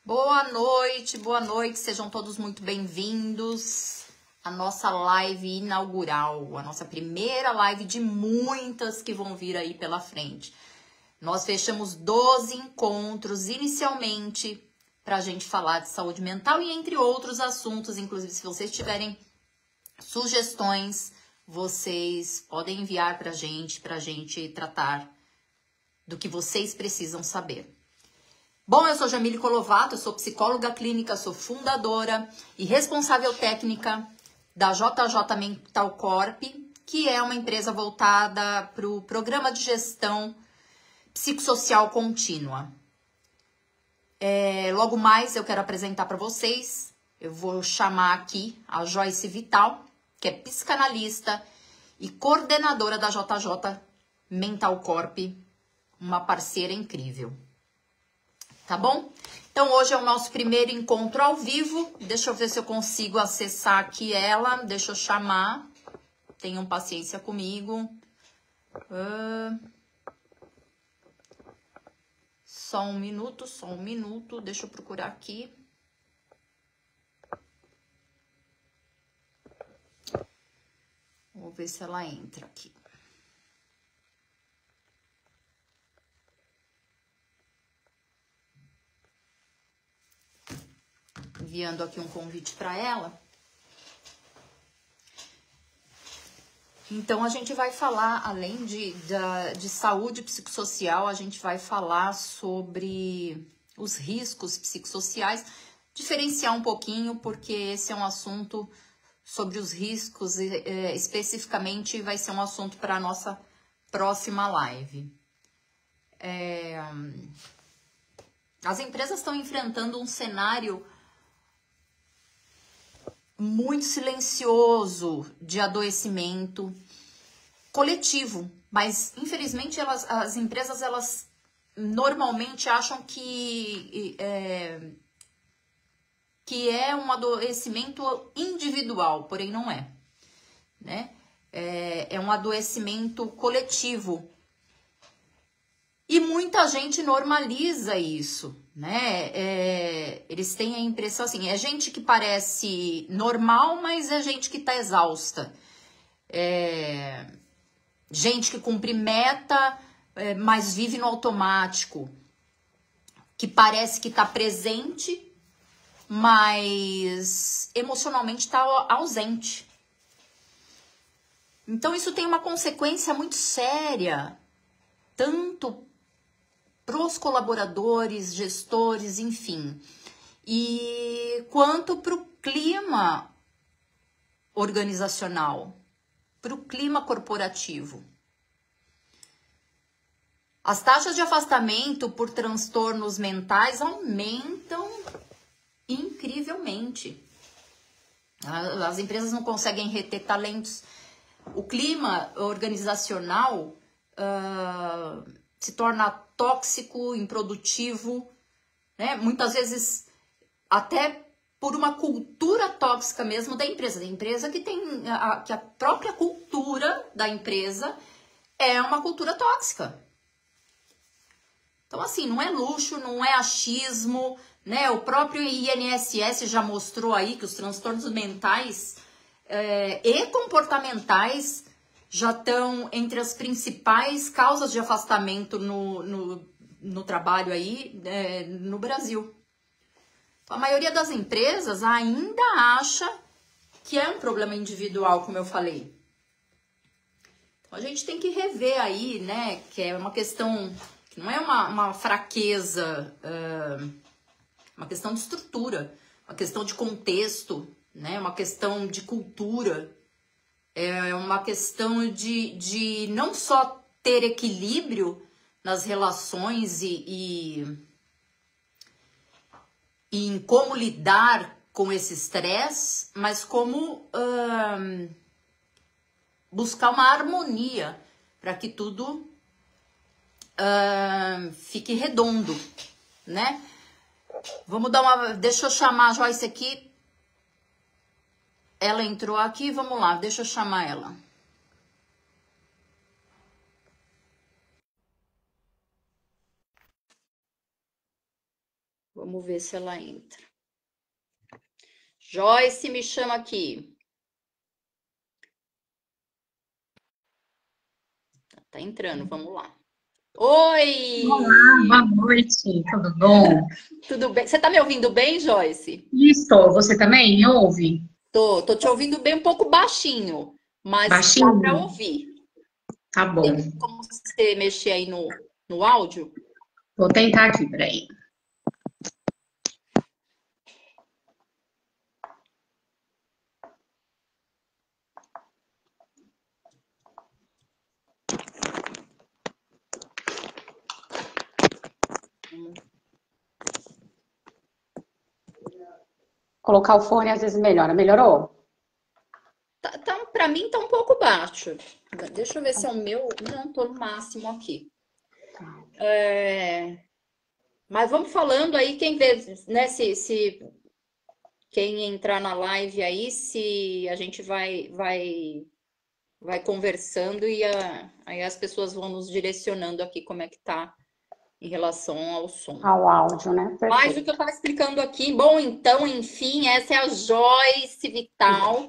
Boa noite, sejam todos muito bem-vindos à nossa live inaugural, a nossa primeira live de muitas que vão vir aí pela frente. Nós fechamos 12 encontros inicialmente para a gente falar de saúde mental e entre outros assuntos, inclusive se vocês tiverem sugestões, vocês podem enviar para a gente tratar do que vocês precisam saber. Bom, eu sou Jamile Colovato, eu sou psicóloga clínica, sou fundadora e responsável técnica da JJ Mental Corp, que é uma empresa voltada para o programa de gestão psicossocial contínua. Logo mais eu quero apresentar para vocês, eu vou chamar aqui a Joyce Vital, que é psicanalista e coordenadora da JJ Mental Corp, uma parceira incrível. Tá bom? Então, hoje é o nosso primeiro encontro ao vivo. Deixa eu ver se eu consigo acessar aqui ela. Deixa eu chamar. Tenham paciência comigo. Só um minuto. Deixa eu procurar aqui. Vamos ver se ela entra aqui. Enviando aqui um convite para ela. Então, a gente vai falar, além de saúde psicossocial, a gente vai falar sobre os riscos psicossociais, diferenciar um pouquinho, porque esse é um assunto sobre os riscos, especificamente vai ser um assunto para a nossa próxima live. As empresas estão enfrentando um cenário muito silencioso de adoecimento coletivo, mas infelizmente as empresas elas normalmente acham que é um adoecimento individual, porém não é, né? É um adoecimento coletivo. E muita gente normaliza isso, né? Eles têm a impressão assim, é gente que parece normal, mas é gente que tá exausta. Gente que cumpre meta, mas vive no automático. Que parece que tá presente, mas emocionalmente tá ausente. Então isso tem uma consequência muito séria, tanto para os colaboradores, gestores, enfim, e quanto para o clima organizacional, para o clima corporativo. As taxas de afastamento por transtornos mentais aumentam incrivelmente. As empresas não conseguem reter talentos. O clima organizacional se torna tóxico, improdutivo, né? Muitas vezes até por uma cultura tóxica mesmo da empresa. Da empresa que tem que a própria cultura da empresa é uma cultura tóxica. Então, assim, não é luxo, não é achismo, né? O próprio INSS já mostrou aí que os transtornos mentais e comportamentais já estão entre as principais causas de afastamento no trabalho aí no Brasil. Então, a maioria das empresas ainda acha que é um problema individual, como eu falei. Então, a gente tem que rever aí, né, que é uma questão, que não é uma fraqueza, uma questão de estrutura, uma questão de contexto, né, uma questão de cultura. É uma questão de não só ter equilíbrio nas relações e em como lidar com esse estresse, mas como buscar uma harmonia para que tudo fique redondo, né? Vamos dar uma... Deixa eu chamar a Joyce aqui. Ela entrou aqui, vamos lá, deixa eu chamar ela. Vamos ver se ela entra. Joyce, me chama aqui. Tá entrando, vamos lá. Olá, Oi! boa noite, tudo bom? Tudo bem? Você tá me ouvindo bem, Joyce? Estou, você também me ouve? Tô te ouvindo bem um pouco baixinho, mas dá para Baixinho? ouvir. Tá bom. Tem como você mexer aí no áudio? Vou tentar aqui, peraí. Colocar o fone às vezes melhora. Melhorou? Para mim tá um pouco baixo. Deixa eu ver se é o meu. Não, tô no máximo aqui. Mas vamos falando aí, quem vê, né? Se quem entrar na live aí, se a gente vai conversando e aí as pessoas vão nos direcionando aqui como é que tá em relação ao som. Ao áudio, né? Mas o que eu Perfeito. estava explicando aqui, bom, então, enfim, essa é a Joyce Vital,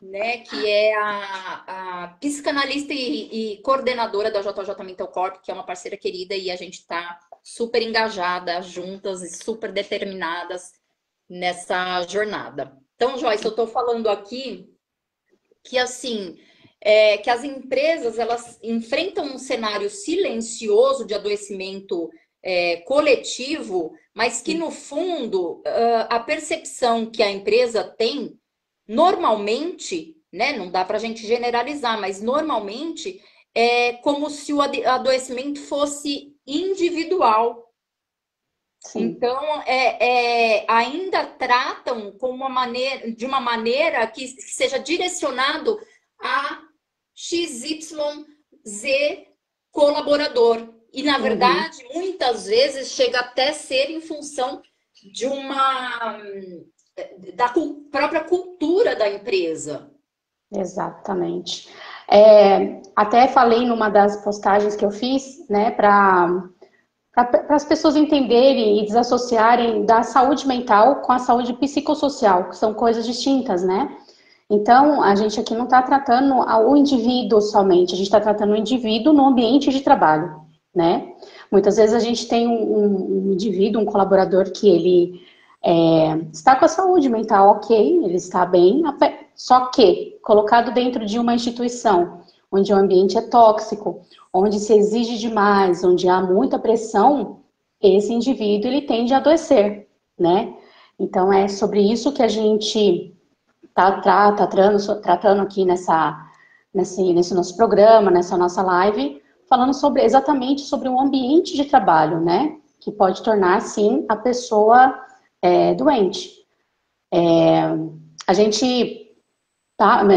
né, que é a psicanalista e coordenadora da JJ Mental Corp, que é uma parceira querida, e a gente está super engajada juntas e super determinadas nessa jornada. Então, Joyce, eu estou falando aqui que assim que as empresas elas enfrentam um cenário silencioso de adoecimento coletivo, mas que no fundo a percepção que a empresa tem normalmente, né, não dá para a gente generalizar, mas normalmente é como se o adoecimento fosse individual. Sim, Então, ainda tratam com de uma maneira que seja direcionado a XYZ colaborador. E, na uhum, verdade, muitas vezes chega até ser em função de uma da própria cultura da empresa. exatamente. Até falei numa das postagens que eu fiz, né, para as pessoas entenderem e desassociarem da saúde mental com a saúde psicossocial, que são coisas distintas, né? Então, a gente aqui não está tratando o indivíduo somente, a gente está tratando o indivíduo no ambiente de trabalho, né? Muitas vezes a gente tem um indivíduo, um colaborador que ele está com a saúde mental ok, ele está bem, só que colocado dentro de uma instituição onde o ambiente é tóxico, onde se exige demais, onde há muita pressão, esse indivíduo ele tende a adoecer, né? Então é sobre isso que a gente tratando aqui nesse nosso programa, nessa nossa live, falando exatamente sobre o ambiente de trabalho, né? Que pode tornar, sim, a pessoa doente. A gente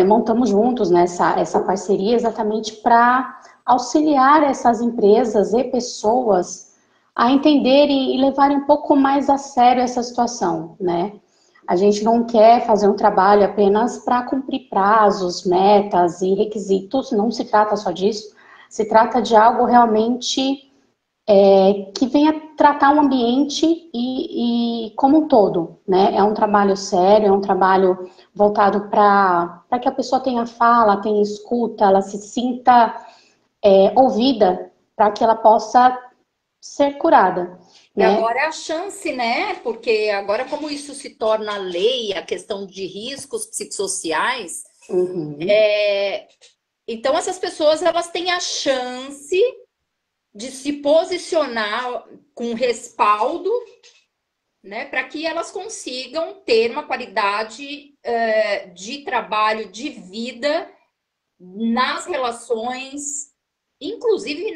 montamos juntos essa parceria exatamente para auxiliar essas empresas e pessoas a entenderem e levarem um pouco mais a sério essa situação, né? A gente não quer fazer um trabalho apenas para cumprir prazos, metas e requisitos, não se trata só disso, se trata de algo realmente que venha tratar o ambiente e como um todo, né? É um trabalho sério, é um trabalho voltado para que a pessoa tenha fala, tenha escuta, ela se sinta ouvida, para que ela possa ser curada, E né? agora é a chance, né? Porque agora, como isso se torna lei, a questão de riscos psicossociais, Uhum, então essas pessoas elas têm a chance de se posicionar com respaldo, né, para que elas consigam ter uma qualidade de trabalho, de vida nas relações, inclusive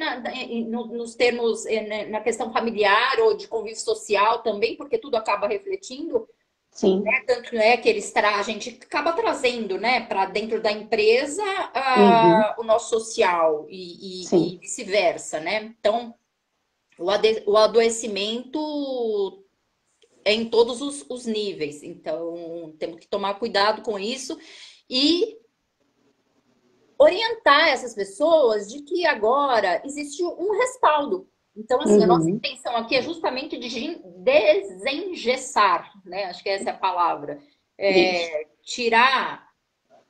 nos termos na questão familiar ou de convívio social também, porque tudo acaba refletindo, sim, tanto é que a gente acaba trazendo, né, para dentro da empresa uhum, o nosso social e sim. vice-versa, né? Então, o adoecimento é em todos os níveis, então temos que tomar cuidado com isso e orientar essas pessoas de que agora existe um respaldo. Então, assim, a nossa Uhum. intenção aqui é justamente de desengessar, né? Acho que essa é a palavra. Isso. Tirar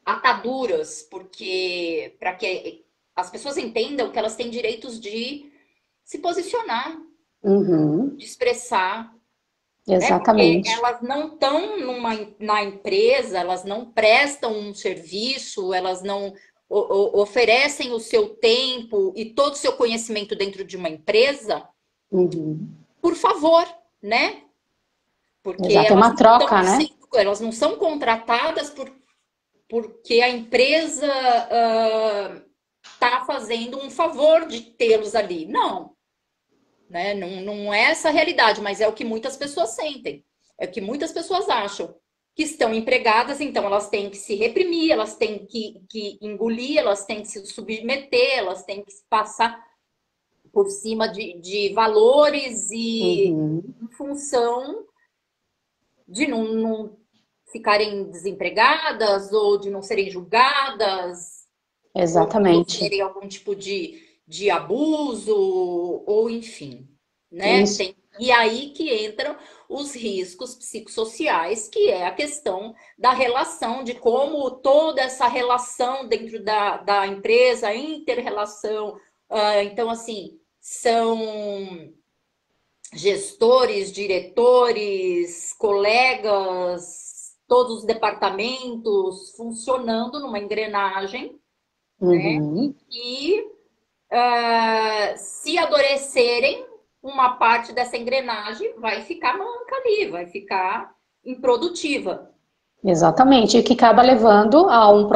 ataduras, porque para que as pessoas entendam que elas têm direitos de se posicionar, Uhum. de expressar, né? Porque Exatamente. elas não estão na empresa, elas não prestam um serviço, elas não oferecem o seu tempo e todo o seu conhecimento dentro de uma empresa, Uhum. por favor, né? Porque Exato. É uma troca, né? elas não são contratadas porque a empresa está fazendo um favor de tê-los ali. Não, né? Não, não é essa a realidade, mas é o que muitas pessoas sentem. É o que muitas pessoas acham. Que estão empregadas, então elas têm que se reprimir, elas têm que engolir, elas têm que se submeter, elas têm que passar por cima de valores e Uhum. em função de não ficarem desempregadas ou de não serem julgadas ou de Exatamente. sofrerem algum tipo de abuso, ou enfim, né? Isso. E aí que entram os riscos psicossociais, que é a questão da relação, de como toda essa relação dentro da empresa, a inter-relação, então, assim, são gestores, diretores, colegas, todos os departamentos funcionando numa engrenagem, né? Uhum. E se adoecerem, uma parte dessa engrenagem vai ficar manca ali, vai ficar improdutiva. Exatamente. E que acaba levando ao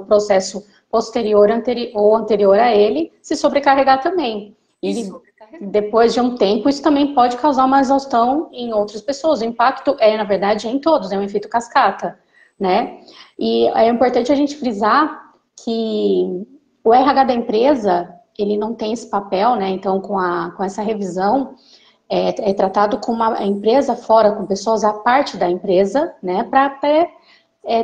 processo posterior ou anterior a ele se sobrecarregar também. E E sobrecarregar. depois de um tempo, isso também pode causar uma exaustão em outras pessoas. O impacto na verdade, é em todos, é um efeito cascata, né? E é importante a gente frisar que o RH da empresa, ele não tem esse papel, né? Então, com essa revisão, é tratado com uma empresa fora, com pessoas à parte da empresa, né, para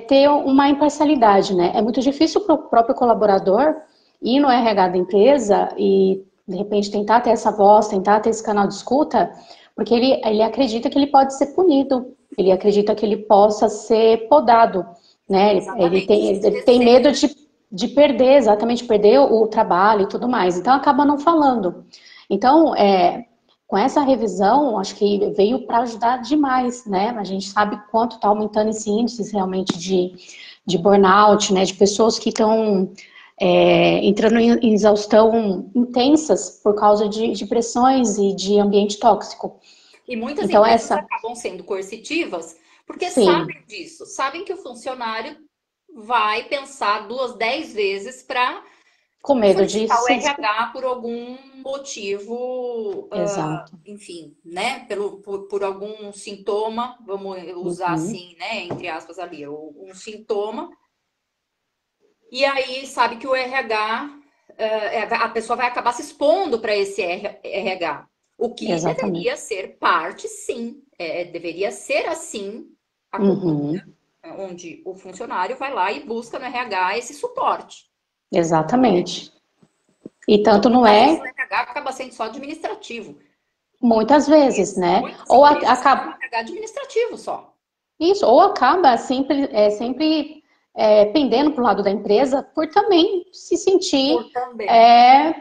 ter uma imparcialidade, né? É muito difícil para o próprio colaborador ir no RH da empresa e, de repente, tentar ter essa voz, tentar ter esse canal de escuta, porque ele acredita que ele pode ser punido, ele acredita que ele possa ser podado, né? Ele Exatamente. tem, Esse ele tem receio. medo de perder, exatamente, perder o trabalho e tudo mais. Então, acaba não falando. Então, com essa revisão, acho que veio para ajudar demais, né? A gente sabe quanto está aumentando esse índice realmente de burnout, né? De pessoas que estão entrando em exaustão intensas por causa de pressões e de ambiente tóxico. E muitas Então, empresas essa, acabam sendo coercitivas porque sim, sabem disso, sabem que o funcionário vai pensar 2, 10 vezes para com medo de solicitar o se. RH por algum motivo, Exato. enfim, né? Por algum sintoma, vamos usar Uhum. assim, né? Entre aspas ali, um sintoma. E aí sabe que o RH, a pessoa vai acabar se expondo para esse RH. O que deveria Exatamente. ser parte, sim, deveria ser assim a cultura, Uhum. onde o funcionário vai lá e busca no RH esse suporte. Exatamente. E Então, tanto não muitas vezes o é, RH acaba sendo só administrativo. muitas vezes, né? Muitas Ou empresas têm um acaba. RH administrativo só. Isso, ou acaba sempre pendendo para o lado da empresa por também se sentir Por também. é,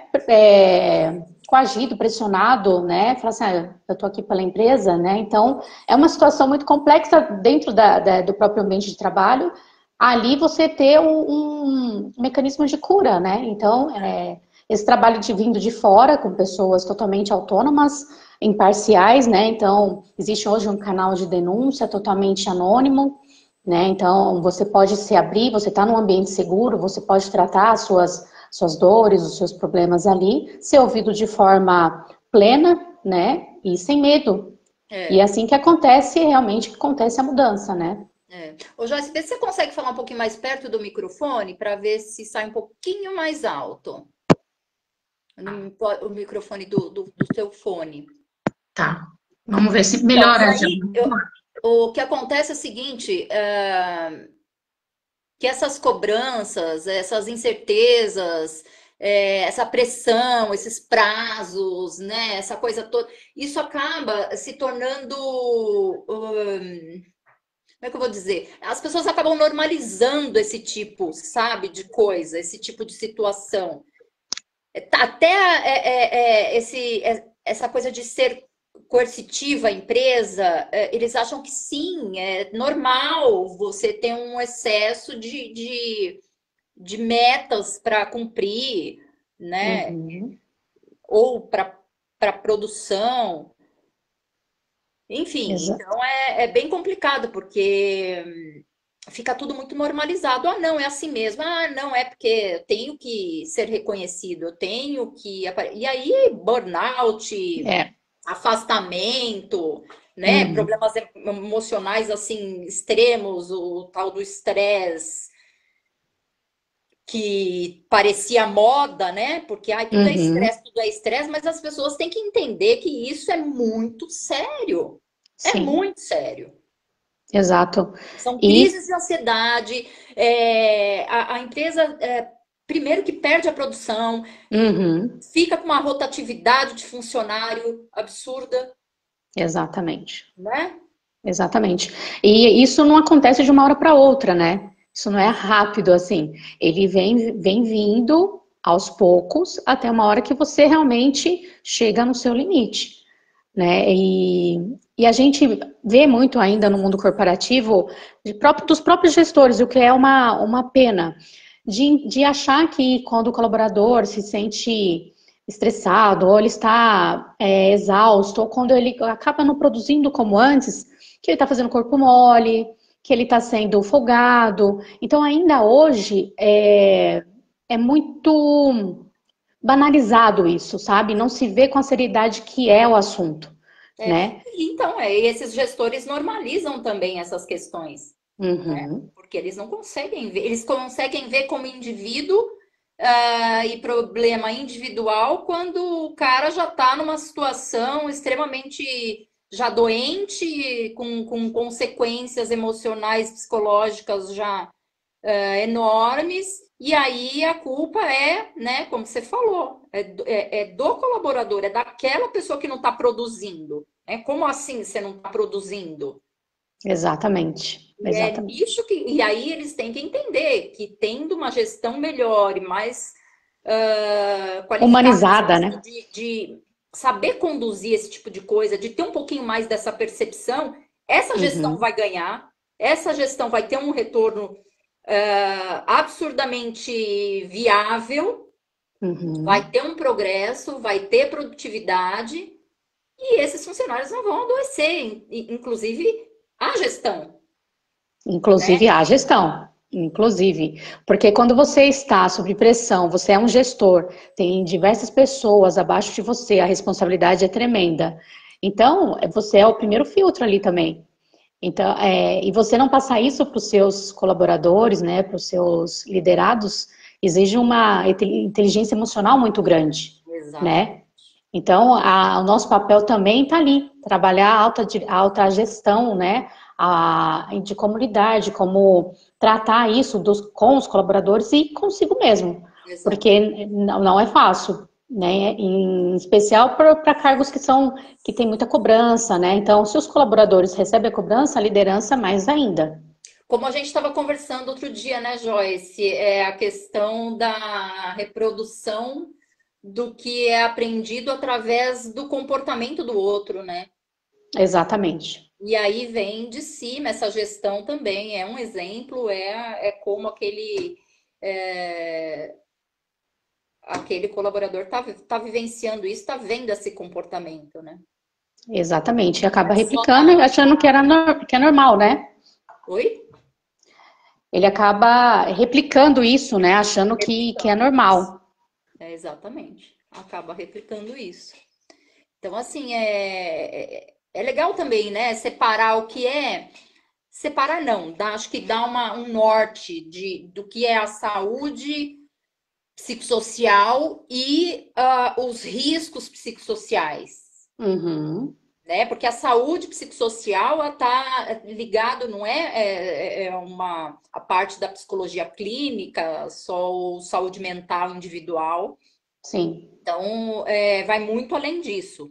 coagido, pressionado, né? Falar assim, eu estou aqui pela empresa, né? Então, é uma situação muito complexa dentro do próprio ambiente de trabalho. Ali você ter um mecanismo de cura, né? Então, esse trabalho vindo de fora, com pessoas totalmente autônomas, imparciais, né? Então, existe hoje um canal de denúncia totalmente anônimo, né? Então, você pode se abrir, você está num ambiente seguro, você pode tratar as suas dores, os seus problemas ali, ser ouvido de forma plena, né? E sem medo. E é É, assim que acontece, realmente, que acontece a mudança, né? é. Ô, Joyce, vê se você consegue falar um pouquinho mais perto do microfone para ver se sai um pouquinho mais alto o microfone do seu fone. Tá. Vamos ver se Então, e melhora já. aí, o que acontece é o seguinte, que essas cobranças, essas incertezas, essa pressão, esses prazos, né? Essa coisa toda, isso acaba se tornando, como é que eu vou dizer? As pessoas acabam normalizando esse tipo, sabe, de coisa, esse tipo de situação. Até essa coisa de ser coercitiva a empresa, eles acham que sim, é normal você ter um excesso de metas para cumprir, né? Uhum. Ou para produção. Enfim, Exa- então é bem complicado, porque fica tudo muito normalizado. Ah, não, é assim mesmo. Ah, não, é porque eu tenho que ser reconhecido, eu tenho que. E aí, burnout, É. afastamento, né? Uhum. Problemas emocionais assim extremos, o tal do estresse, que parecia moda, né? Porque ai, Uhum. tudo é estresse, mas as pessoas têm que entender que isso é muito sério. É Sim, muito sério. exato. São E crises de ansiedade, a empresa, primeiro que perde a produção, uhum, fica com uma rotatividade de funcionário absurda, exatamente. né? Exatamente. E isso não acontece de uma hora para outra, né? Isso não é rápido assim. Ele vem vindo aos poucos até uma hora que você realmente chega no seu limite, né? E a gente vê muito ainda no mundo corporativo dos próprios gestores, o que é uma pena, de achar que quando o colaborador se sente estressado, ou ele está exausto, ou quando ele acaba não produzindo como antes, que ele está fazendo corpo mole, que ele está sendo folgado. Então, ainda hoje, é muito banalizado isso, sabe? Não se vê com a seriedade que é o assunto, né? Então, e esses gestores normalizam também essas questões, né? Uhum, Porque eles não conseguem ver, eles conseguem ver como indivíduo, e problema individual quando o cara já está numa situação extremamente já doente, com consequências emocionais, psicológicas já enormes, e aí a culpa é, né, como você falou, é do colaborador, é daquela pessoa que não está produzindo. Né? Como assim você não está produzindo? exatamente, E é exatamente. isso que. E aí eles têm que entender que tendo uma gestão melhor e mais qualificada no Humanizada, sentido né? de saber conduzir esse tipo de coisa, de ter um pouquinho mais dessa percepção, essa gestão Uhum, vai ganhar, essa gestão vai ter um retorno absurdamente viável, vai uhum. ter um progresso, vai ter produtividade e esses funcionários não vão adoecer, inclusive a gestão, né? Inclusive a gestão, inclusive, porque quando você está sob pressão, você é um gestor, tem diversas pessoas abaixo de você, a responsabilidade é tremenda. Então, você é o primeiro filtro ali também. Então, e você não passar isso para os seus colaboradores, né, para os seus liderados, exige uma inteligência emocional muito grande, né? Exatamente. Então, o nosso papel também está ali, trabalhar a alta gestão, né, de comunidade, como tratar isso com os colaboradores e consigo mesmo, Exatamente. porque não é fácil, né, em especial para cargos que tem muita cobrança, né, então se os colaboradores recebem a cobrança, a liderança mais ainda. Como a gente estava conversando outro dia, né, Joyce? É a questão da reprodução do que é aprendido através do comportamento do outro, né? Exatamente. E aí vem de cima essa gestão também. É um exemplo, é como é, aquele colaborador tá vivenciando isso, está vendo esse comportamento, né? Exatamente. E Não acaba é só replicando e achando que é normal, né? Oi? Ele acaba replicando isso, né? Achando que é Replicando isso. normal. Exatamente. Acaba replicando isso. Então, assim, é legal também, né? Separar o que é. Separar não, acho que dá um norte do que é a saúde psicossocial e os riscos psicossociais. Uhum. né? Porque a saúde psicossocial está ligado, não a parte da psicologia clínica, só saúde mental individual. Sim. Então, vai muito além disso,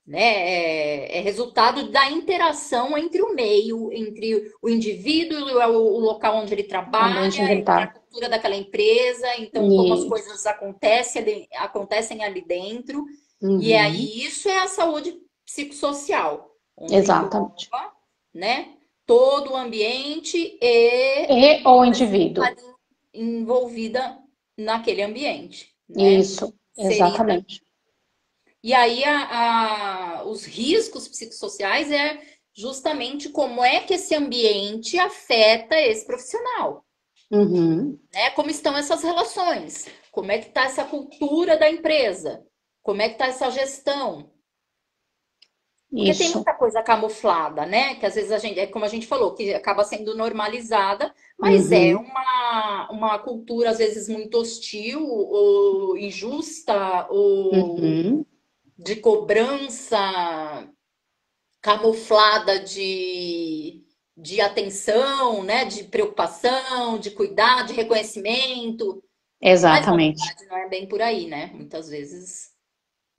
né? É resultado da interação entre o meio, entre o indivíduo, o local onde ele O ambiente onde trabalha, ele entre a está. cultura daquela empresa, então como as coisas acontecem ali dentro. E Uhum. aí isso é a saúde psicossocial, onde engloba, Exatamente. né, todo o ambiente e E ou a pessoa que está indivíduo. envolvida naquele ambiente, né? Isso, Seria. exatamente. E aí os riscos psicossociais é justamente como é que esse ambiente afeta esse profissional, Uhum. né? Como estão essas relações? Como é que está essa cultura da empresa? Como é que está essa gestão? Porque tem Isso. muita coisa camuflada, né? Que às vezes a gente, é como a gente falou, que acaba sendo normalizada, mas é Uhum. uma cultura às vezes muito hostil ou injusta ou Uhum. de cobrança camuflada de atenção, né? De preocupação, de cuidado, de reconhecimento. Mas na Exatamente. verdade não é bem por aí, né? Muitas vezes.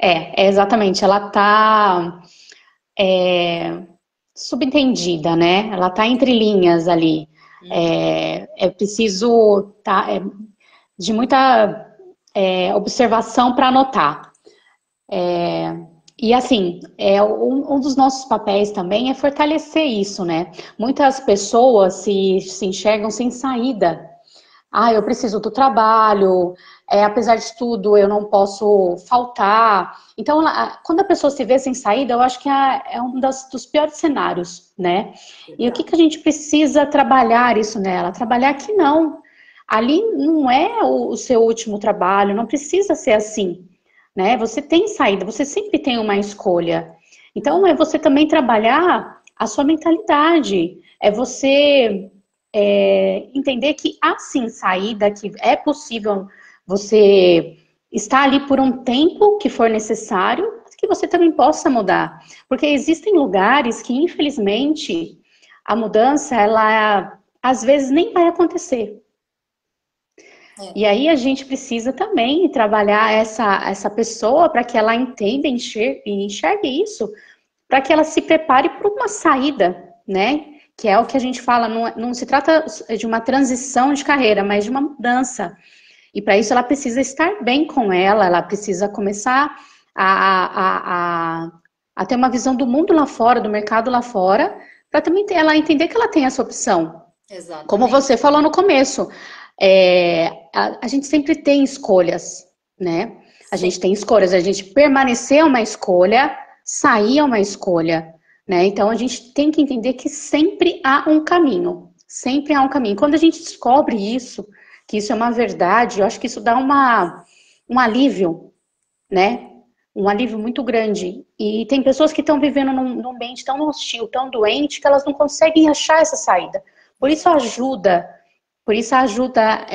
É exatamente. Ela está subentendida, né? Ela está entre linhas ali. Uhum. É preciso de muita observação para anotar. E assim, um dos nossos papéis também é fortalecer isso, né? Muitas pessoas se enxergam sem saída. Ah, eu preciso do trabalho, apesar de tudo, eu não posso faltar. Então, quando a pessoa se vê sem saída, eu acho que é um dos piores cenários, né? E o que, Verdade. que a gente precisa trabalhar isso nela? Trabalhar que não. Ali não é o seu último trabalho, não precisa ser assim, né? Você tem saída, você sempre tem uma escolha. Então, é você também trabalhar a sua mentalidade, é você entender que há sim saída, que é possível você estar ali por um tempo que for necessário, que você também possa mudar. Porque existem lugares que, infelizmente, a mudança, ela às vezes nem vai acontecer. É. E aí a gente precisa também trabalhar essa pessoa para que ela entenda e enxergue isso, para que ela se prepare para uma saída, né? Que é o que a gente fala, não se trata de uma transição de carreira, mas de uma mudança. E para isso ela precisa estar bem com ela precisa começar a ter uma visão do mundo lá fora, do mercado lá fora, para também ela entender que ela tem essa opção. Como Exatamente. você falou no começo, a gente sempre tem escolhas, né? A gente Sim. tem escolhas, a gente permanecer é uma escolha, sair é uma escolha, né? Então a gente tem que entender que sempre há um caminho, sempre há um caminho. Quando a gente descobre isso, que isso é uma verdade, eu acho que isso dá um alívio, né? Um alívio muito grande. E tem pessoas que estão vivendo num ambiente tão hostil, tão doente, que elas não conseguem achar essa saída. Por isso Exato. ajuda por isso a ajuda,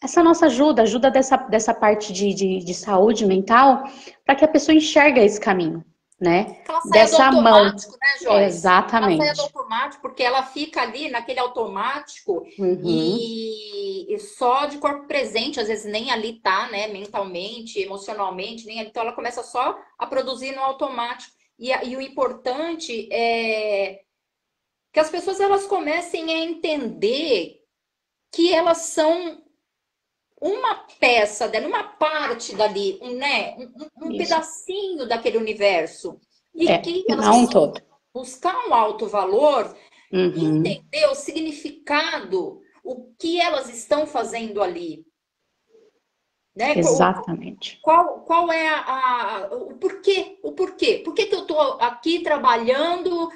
essa nossa ajuda dessa parte de saúde mental, para que a pessoa enxergue esse caminho, né? Que ela saia do Dessa mão. automático, né, Joyce? Ela saia do Exatamente. automático porque ela fica ali naquele automático Uhum. e só de corpo presente, às vezes nem ali tá, né, mentalmente, emocionalmente, nem ali. Então ela começa só a produzir no automático. E o importante é que as pessoas elas comecem a entender que elas são uma peça dela, uma parte dali, né, um Isso. pedacinho daquele universo. E que elas Não um precisam todo. buscar um alto valor, Uhum. entender o significado, o que elas estão fazendo ali, né? Exatamente. Qual é o porquê? O porquê? Por que eu estou aqui trabalhando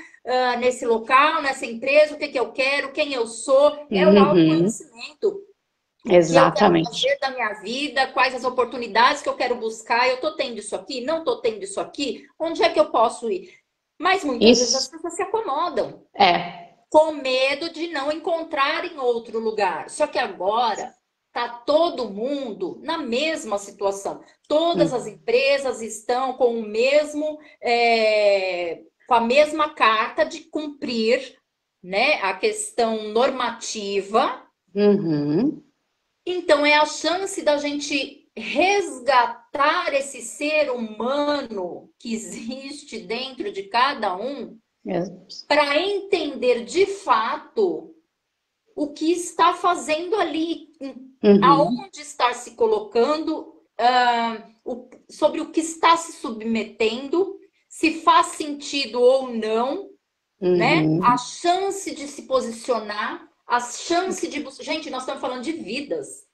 nesse local, nessa empresa? O que, que eu quero? Quem eu sou? É o Uhum. autoconhecimento. O que eu quero Exatamente. fazer da minha vida? Quais as oportunidades que eu quero buscar? Eu estou tendo isso aqui? Não estou tendo isso aqui? Onde é que eu posso ir? Mas muitas vezes as Isso. pessoas se acomodam É. com medo de não encontrar em outro lugar. Só que agora Tá todo mundo na mesma situação. Todas as empresas estão com o mesmo, com a mesma carta de cumprir, né, a questão normativa. Então é a chance da gente resgatar esse ser humano que existe dentro de cada um, para entender de fato o que está fazendo ali, aonde está se colocando, sobre o que está se submetendo, se faz sentido ou não, né? A chance de se posicionar, a chance de... Gente, nós estamos falando de vidas.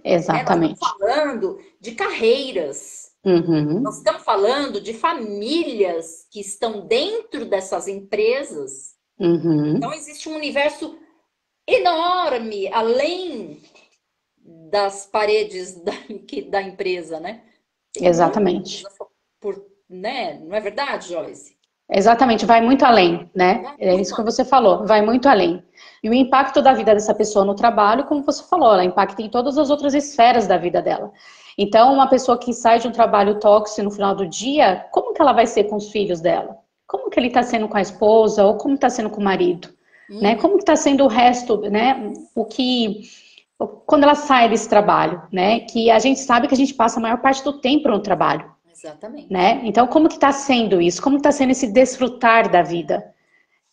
Exatamente. Né? Nós estamos falando de carreiras. Nós estamos falando de famílias que estão dentro dessas empresas. Então, existe um universo enorme, além das paredes da empresa, né? Exatamente. Né? Não é verdade, Joyce? Exatamente, vai muito além, né? É isso que você falou, vai muito além. E o impacto da vida dessa pessoa no trabalho, como você falou, ela impacta em todas as outras esferas da vida dela. Então, uma pessoa que sai de um trabalho tóxico no final do dia, como que ela vai ser com os filhos dela? Como que ele está sendo com a esposa, ou como está sendo com o marido? Né? Como que está sendo o resto, né? Quando ela sai desse trabalho, né? Que a gente sabe que a gente passa a maior parte do tempo no trabalho. Exatamente. Né? Então, como que está sendo isso? Como está sendo esse desfrutar da vida?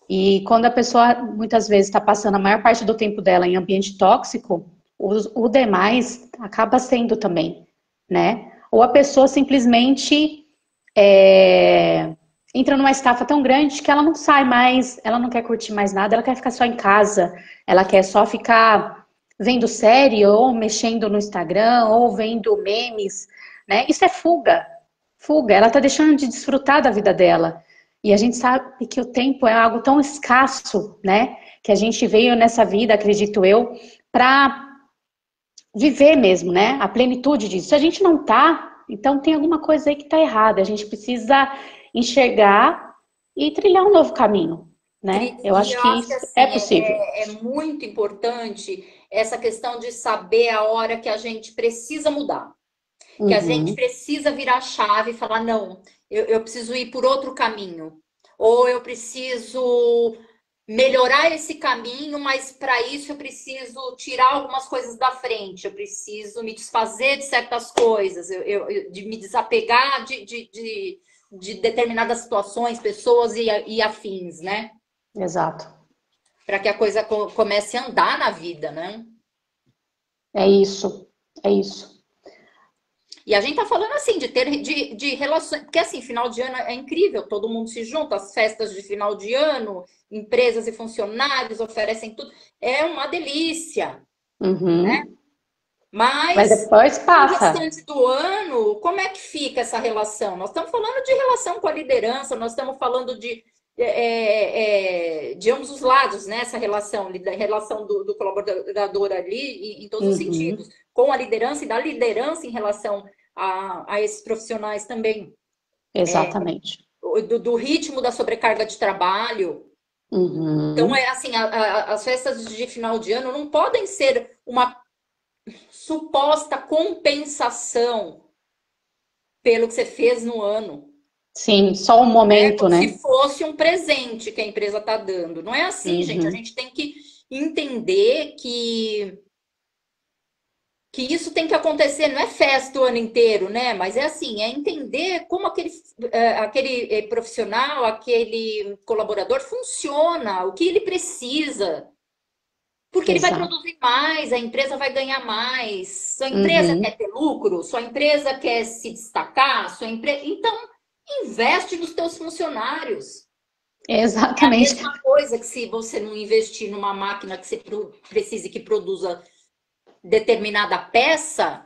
E quando a pessoa, muitas vezes, está passando a maior parte do tempo dela em ambiente tóxico, o demais acaba sendo também, né? Ou a pessoa simplesmente entra numa estafa tão grande que ela não sai mais, ela não quer curtir mais nada, ela quer ficar só em casa, ela quer só ficar vendo série, ou mexendo no Instagram, ou vendo memes, né? Isso é fuga. Ela tá deixando de desfrutar da vida dela. E a gente sabe que o tempo é algo tão escasso, né? Que a gente veio nessa vida, acredito eu, para viver mesmo, né? A plenitude disso. Se a gente não tá, então tem alguma coisa aí que tá errada. A gente precisa enxergar e trilhar um novo caminho, né? Eu acho que isso assim, é possível. É muito importante essa questão de saber a hora que a gente precisa mudar. Que a gente precisa virar a chave e falar, não, eu preciso ir por outro caminho. Ou eu preciso melhorar esse caminho, mas para isso eu preciso tirar algumas coisas da frente. Eu preciso me desfazer de certas coisas, de me desapegar de determinadas situações, pessoas e afins, né? Exato. Para que a coisa comece a andar na vida, né? É isso, é isso. E a gente tá falando assim, de relações, porque assim, final de ano é incrível, todo mundo se junta, as festas de final de ano, empresas e funcionários oferecem tudo, é uma delícia, né? Mas depois passa. No restante do ano, como é que fica essa relação? Nós estamos falando de relação com a liderança, nós estamos falando de ambos os lados, né? Essa relação, da relação do colaborador ali, em todos os sentidos, com a liderança e da liderança em relação a esses profissionais também. Exatamente. Do ritmo da sobrecarga de trabalho. Então, assim, as festas de final de ano não podem ser uma suposta compensação pelo que você fez no ano. Sim, só um momento, né? Se fosse um presente que a empresa está dando. Não é assim, gente. A gente tem que entender que isso tem que acontecer, não é festa o ano inteiro, né? Mas é assim, é entender como aquele profissional, aquele colaborador funciona, o que ele precisa. Porque ele vai produzir mais, a empresa vai ganhar mais. Sua empresa quer ter lucro, sua empresa quer se destacar, então, investe nos teus funcionários. Exatamente. É a mesma coisa que se você não investir numa máquina que você precise que produza determinada peça,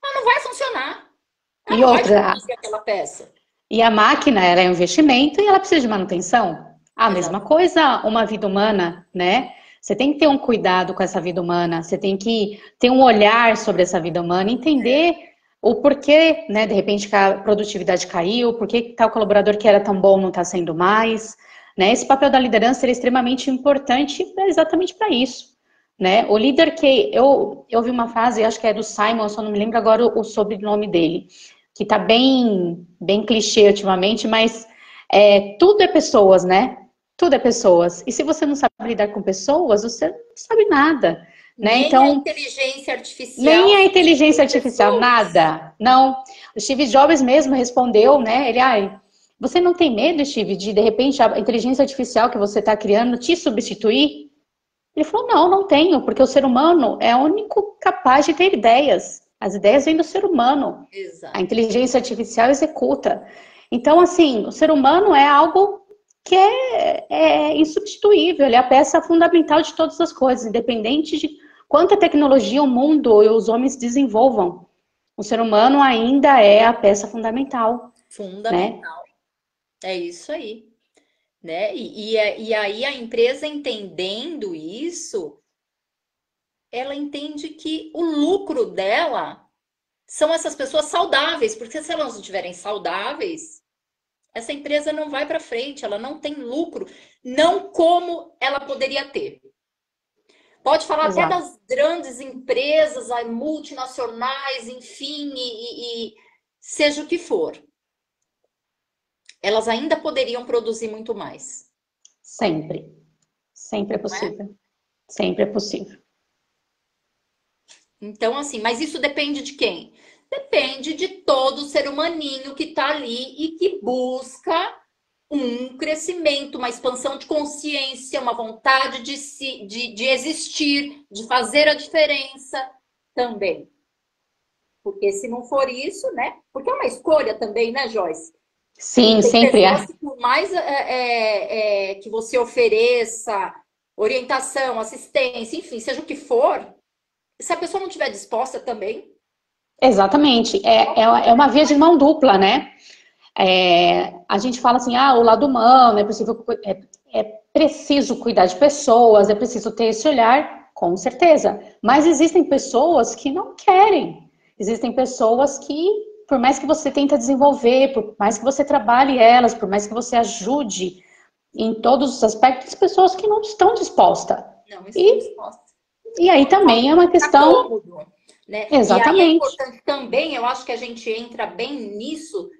ela não vai funcionar. Ela não vai produzir aquela peça. E a máquina, ela é um investimento e ela precisa de manutenção. A mesma coisa, uma vida humana, né? Você tem que ter um cuidado com essa vida humana, você tem que ter um olhar sobre essa vida humana, entender o porquê, né, de repente, que a produtividade caiu, por que tal colaborador que era tão bom não está sendo mais, né? Esse papel da liderança é extremamente importante exatamente para isso, né? O líder que... Eu vi uma frase, acho que é do Simon, só não me lembro agora o sobrenome dele, que tá bem clichê ultimamente, mas tudo é pessoas, né? Tudo é pessoas. E se você não sabe lidar com pessoas, você não sabe nada, né? Nem a Então, inteligência artificial nem a inteligência substitui artificial, pessoas. nada. Não. O Steve Jobs mesmo respondeu, né? Ele, você não tem medo, Steve, de repente a inteligência artificial que você está criando te substituir? Ele falou, não, não tenho, porque o ser humano é o único capaz de ter ideias. As ideias vêm do ser humano. A Exato. inteligência artificial executa. Então, assim, o ser humano é algo que é insubstituível, ele é a peça fundamental de todas as coisas, independente de quanta tecnologia o mundo e os homens desenvolvam. O ser humano ainda é a peça fundamental, né? Fundamental. É isso aí, né? E aí a empresa entendendo isso, ela entende que o lucro dela são essas pessoas saudáveis, porque se elas não estiverem saudáveis, essa empresa não vai para frente, ela não tem lucro, não como ela poderia ter. Pode falar até Exato. das grandes empresas, multinacionais, enfim, e seja o que for. Elas ainda poderiam produzir muito mais. Sempre. Sempre é possível. Sempre é possível. Então, assim, mas isso depende de quem? Depende de todo ser humaninho que está ali e que busca um crescimento, uma expansão de consciência, uma vontade de existir, de fazer a diferença também. Porque se não for isso, né? Porque é uma escolha também, né, Joyce? Sim, Tem sempre pessoas é. que, por mais que você ofereça orientação, assistência, enfim, seja o que for, se a pessoa não estiver disposta também. Exatamente. É uma via de mão dupla, né? A gente fala assim, o lado humano, é preciso cuidar de pessoas, é preciso ter esse olhar, com certeza. Mas existem pessoas que não querem. Existem pessoas que, por mais que você tente desenvolver, por mais que você trabalhe elas, por mais que você ajude em todos os aspectos, pessoas que não estão dispostas. Não estão E, dispostas. e aí também é uma Tá questão, cômodo, né? E aí é exatamente, importante também, eu acho que a gente entra bem nisso,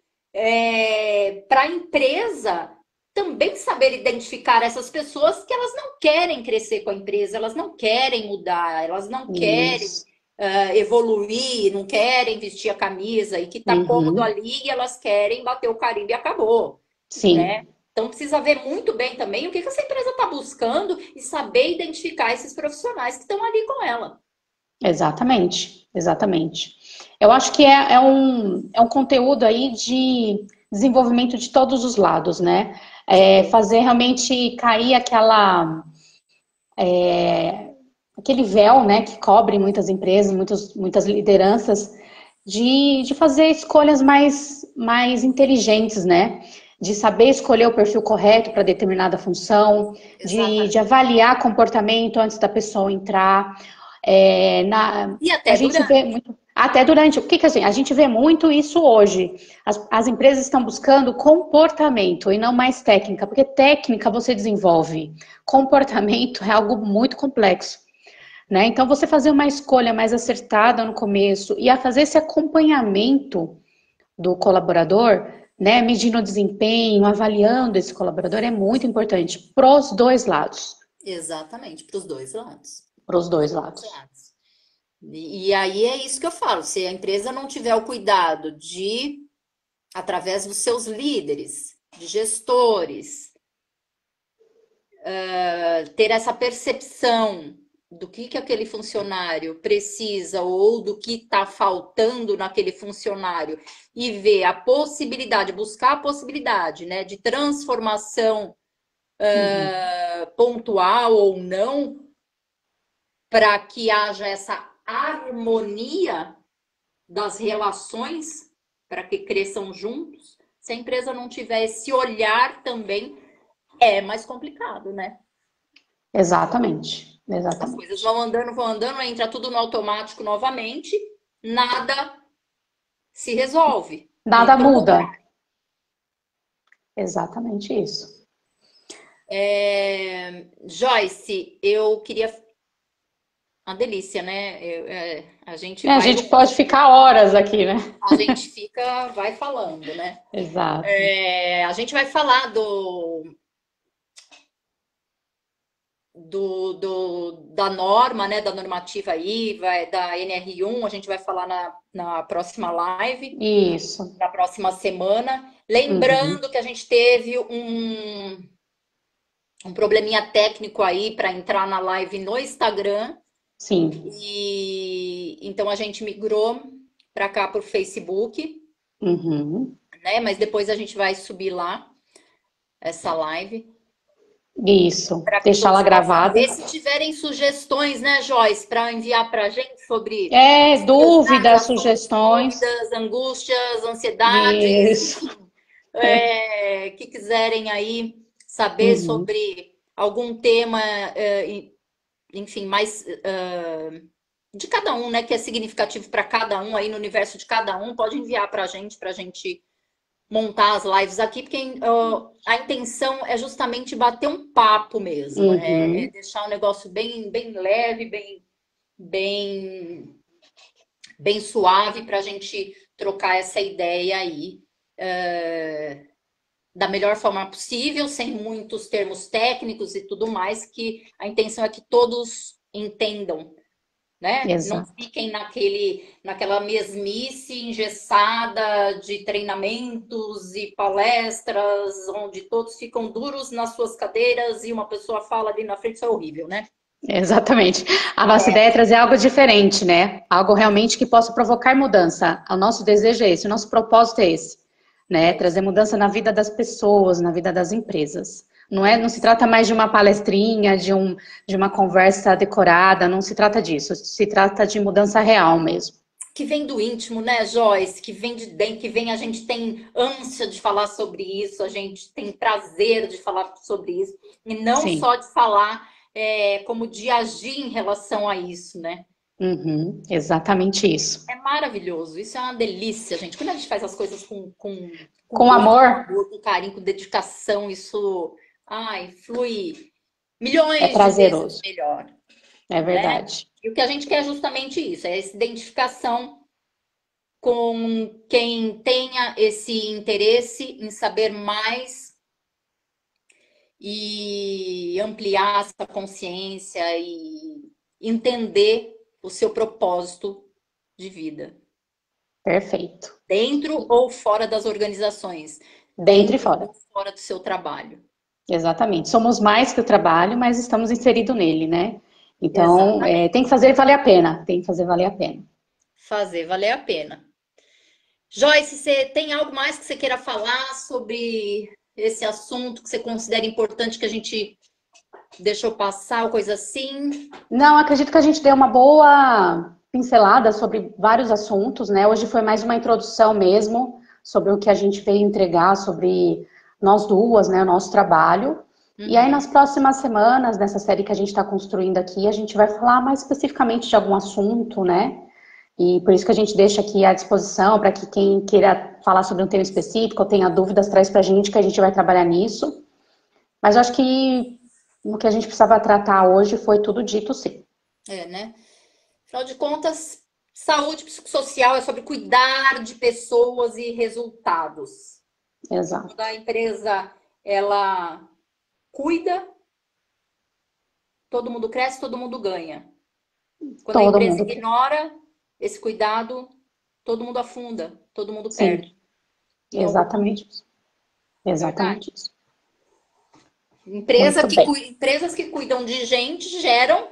para a empresa também saber identificar essas pessoas que elas não querem crescer com a empresa, elas não querem mudar, elas não querem isso. evoluir, não querem vestir a camisa e que tá cômodo Uhum. ali e elas querem bater o carimbo e acabou, né? Sim. Então precisa ver muito bem também o que essa empresa está buscando e saber identificar esses profissionais que estão ali com ela. Exatamente, exatamente. Eu acho que é um conteúdo aí de desenvolvimento de todos os lados, né? Fazer realmente cair aquele véu, né, que cobre muitas empresas, muitas lideranças, de fazer escolhas mais inteligentes, né? De saber escolher o perfil correto para determinada função, de Exatamente. avaliar comportamento antes da pessoa entrar. E A até gente vê durante. muito, até durante, o que que a gente vê muito isso hoje. As empresas estão buscando comportamento e não mais técnica, porque técnica você desenvolve, comportamento é algo muito complexo, né? Então você fazer uma escolha mais acertada no começo e a fazer esse acompanhamento do colaborador, né, medindo o desempenho, avaliando esse colaborador é muito importante pros dois lados, Exatamente, para os dois lados. pros Pros dois dois lados. lados. E aí é isso que eu falo: se a empresa não tiver o cuidado de, através dos seus líderes, de gestores, ter essa percepção do que aquele funcionário precisa ou do que está faltando naquele funcionário e ver a possibilidade, buscar a possibilidade, né, de transformação Uhum. pontual ou não, para que haja essa harmonia das relações, para que cresçam juntos. Se a empresa não tiver esse olhar também, é mais complicado, né? Exatamente, As coisas exatamente. vão andando, entra tudo no automático novamente, nada se resolve. Muito Nada pelo muda. contrário. Exatamente isso. Joyce, eu queria Uma delícia, né? A gente A vai, gente pode ficar horas aqui, né? a gente fica, vai falando, né? Exato. A gente vai falar da norma, né? Da normativa aí, da NR1, a gente vai falar na próxima live, Isso. na próxima semana. Uhum. Lembrando que a gente teve um probleminha técnico aí para entrar na live no Instagram. Sim. E então a gente migrou para cá para o Facebook, Uhum. né? Mas depois a gente vai subir lá essa live Isso. para que Deixá-la todos possam gravada. ver. Se tiverem sugestões, né, Joyce, para enviar para a gente sobre curiosidades, Dúvidas, assuntos, sugestões. dúvidas, angústias, ansiedades, Isso. enfim, que quiserem aí saber Uhum. sobre algum tema, enfim, mais de cada um, né, que é significativo para cada um aí no universo de cada um, pode enviar para a gente montar as lives aqui, porque a intenção é justamente bater um papo mesmo, é Uhum. deixar um negócio bem, bem leve, bem, bem suave para a gente trocar essa ideia aí da melhor forma possível, sem muitos termos técnicos e tudo mais, que a intenção é que todos entendam, né? Não Exato. fiquem naquela mesmice engessada de treinamentos e palestras, onde todos ficam duros nas suas cadeiras e uma pessoa fala ali na frente, isso é horrível, né? Exatamente. A nossa ideia é trazer algo diferente, né? Algo realmente que possa provocar mudança. O nosso desejo é esse, o nosso propósito é esse, né? É isso. Trazer mudança na vida das pessoas, na vida das empresas. É Não se isso. trata mais de uma palestrinha, de uma conversa decorada, não se trata disso. Se trata de mudança real mesmo. Que vem do íntimo, né, Joyce? Que vem de dentro, que vem, a gente tem ânsia de falar sobre isso, a gente tem prazer de falar sobre isso, e não Sim. só de falar, como de agir em relação a isso, né? Uhum, exatamente isso. É maravilhoso, isso é uma delícia, gente. Quando a gente faz as coisas com Com gosto, com amor, amor, com carinho, com dedicação, isso, ai, flui é milhões de vezes prazeroso. melhor, É né? verdade. E o que a gente quer é justamente isso, é essa identificação com quem tenha esse interesse em saber mais e ampliar essa consciência e entender o seu propósito de vida, Perfeito. dentro ou fora das organizações, Dentro e dentro fora. ou fora do seu trabalho. Exatamente. Somos mais que o trabalho, mas estamos inseridos nele, né? Então, tem Exatamente. que fazer valer a pena. Tem que fazer valer a pena. Fazer valer a pena. Joyce, você tem algo mais que você queira falar sobre esse assunto que você considera importante que a gente deixou passar, ou coisa assim? Não, acredito que a gente deu uma boa pincelada sobre vários assuntos, né? Hoje foi mais uma introdução mesmo sobre o que a gente veio entregar sobre nós duas, né? O nosso trabalho. E aí, nas Uhum. próximas semanas, nessa série que a gente está construindo aqui, a gente vai falar mais especificamente de algum assunto, né? E por isso que a gente deixa aqui à disposição para que quem queira falar sobre um tema específico ou tenha dúvidas, traz para a gente que a gente vai trabalhar nisso. Mas eu acho que o que a gente precisava tratar hoje foi tudo dito, sim. Né? Afinal de contas, saúde psicossocial é sobre cuidar de pessoas e resultados. Quando Exato. a empresa ela cuida, todo mundo cresce, todo mundo ganha. Quando a Todo empresa mundo quer. ignora esse cuidado, todo mundo afunda, todo mundo Sim, perde em algum exatamente momento, isso. não é verdade? Exatamente isso. Muito bem. Empresas que cuidam de gente geram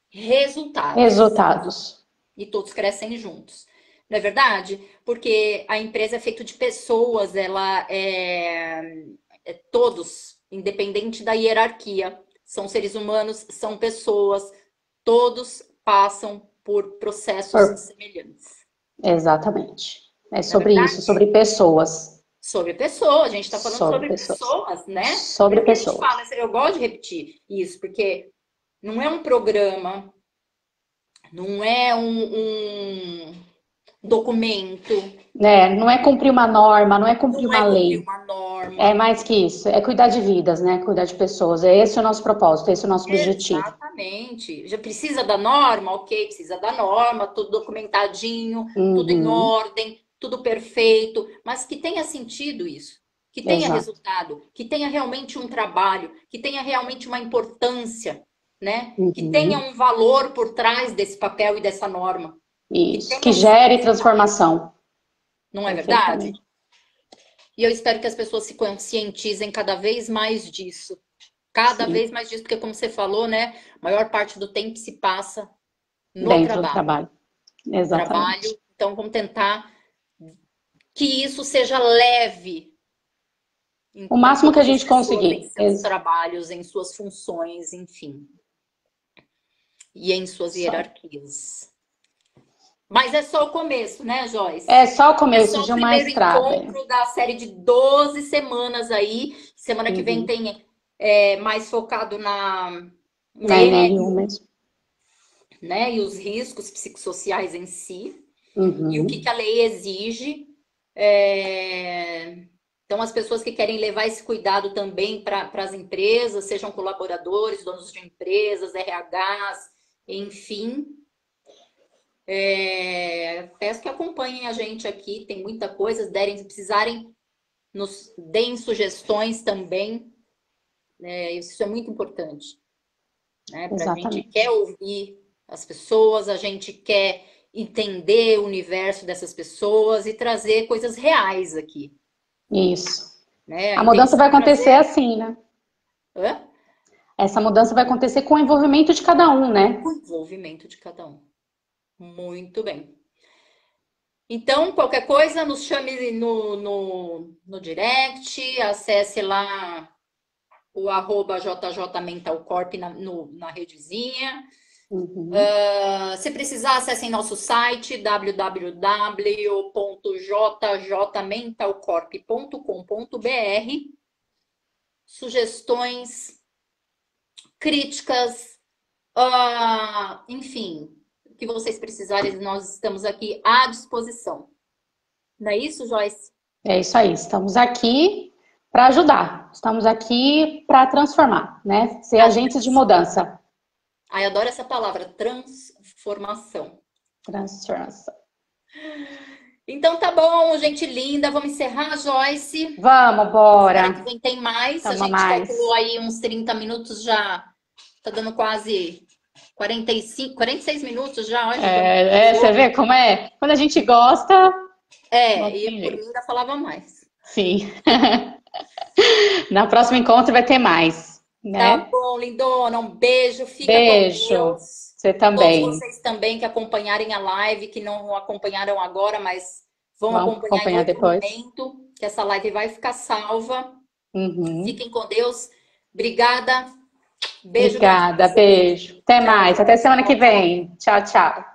resultados Resultados. e todos crescem juntos. Não é verdade? Porque a empresa é feita de pessoas, ela é todos, independente da hierarquia, são seres humanos, são pessoas, todos passam por processos Por- semelhantes. Exatamente. É Não é sobre isso, verdade? sobre pessoas. Sobre pessoas, a gente está falando Sobre sobre pessoas. pessoas, né? Por Sobre isso que a gente pessoas. fala, eu gosto de repetir isso, porque não é um programa, não é um documento, Não é cumprir uma norma, não é cumprir não é uma cumprir lei. uma norma. norma. É mais que isso, é cuidar de vidas, né? Cuidar de pessoas. É esse o nosso propósito, esse é o nosso objetivo. Exatamente. Já precisa da norma? Ok, precisa da norma, tudo documentadinho, tudo em Uhum, ordem, tudo perfeito, mas que tenha sentido isso, que tenha exato. resultado, que tenha realmente um trabalho, que tenha realmente uma importância, né? Que tenha Uhum, um valor por trás desse papel e dessa norma, que isso. tenha Que um gere significado, transformação. não é verdade? Perfeitamente. E eu espero que as pessoas se conscientizem cada vez mais disso. Cada Sim, vez mais disso, porque como você falou, né? A maior parte do tempo se passa no dentro do trabalho. trabalho. Exatamente. Então vamos tentar que isso seja leve O para máximo que a todas as gente pessoas em conseguir. seus trabalhos, em suas funções, enfim, e em suas Só. hierarquias. Mas é só o começo, né, É Joyce? só o É começo só de o uma primeiro estrada. encontro da série de 12 semanas aí. Semana que vem Uhum. tem mais focado na Na NR1 NR1, mesmo. né? E os riscos psicossociais em si. E o que, Uhum. que a lei exige. É, Então, as pessoas que querem levar esse cuidado também para as empresas, sejam colaboradores, donos de empresas, RHs, enfim, peço que acompanhem a gente aqui, tem muita coisa, se precisarem, nos deem sugestões também, isso é muito importante, né? Para a gente quer Exatamente. ouvir as pessoas, a gente quer entender o universo dessas pessoas e trazer coisas reais aqui, Isso. né? A A mudança intenção vai é acontecer trazer. assim, né? Hã? Essa mudança vai acontecer com o envolvimento de cada um, né? O envolvimento de cada um. Muito bem. Então, qualquer coisa, nos chame no direct, acesse lá o arroba JJ na redezinha. Uhum. Se precisar, acessem nosso site www.jjmentalcorp.com.br. Sugestões, críticas, enfim, o que vocês precisarem, nós estamos aqui à disposição. Não é isso, Joyce? É isso aí. Estamos aqui para ajudar. Estamos aqui para transformar, né? Ser Pra agentes de trans... mudança. Ai, adoro essa palavra, transformação. Transformação. Então tá bom, gente linda. Vamos encerrar, Joyce. Vamos, Semana que bora. vem tem mais. A Tamo gente calculou mais. aí uns 30 minutos já. Tá dando quase 45, 46 minutos já. Olha, já estamos Você voando. vê como é? Quando a gente gosta, não E tem por mim jeito. ainda falava mais. Sim. Na próxima encontro vai ter mais, Tá né? bom, lindona. Um beijo. Fica com Beijo. Deus. Você Todos também. vocês também que acompanharem a live, que não acompanharam agora, mas vão Vamos acompanhar em acompanhar outro depois. momento, que essa live vai ficar salva. Uhum. Fiquem com Deus. Obrigada. Beijo grande pra Obrigada, vocês. beijo. Até Tchau, mais. Até semana que tchau. vem. Tchau, tchau.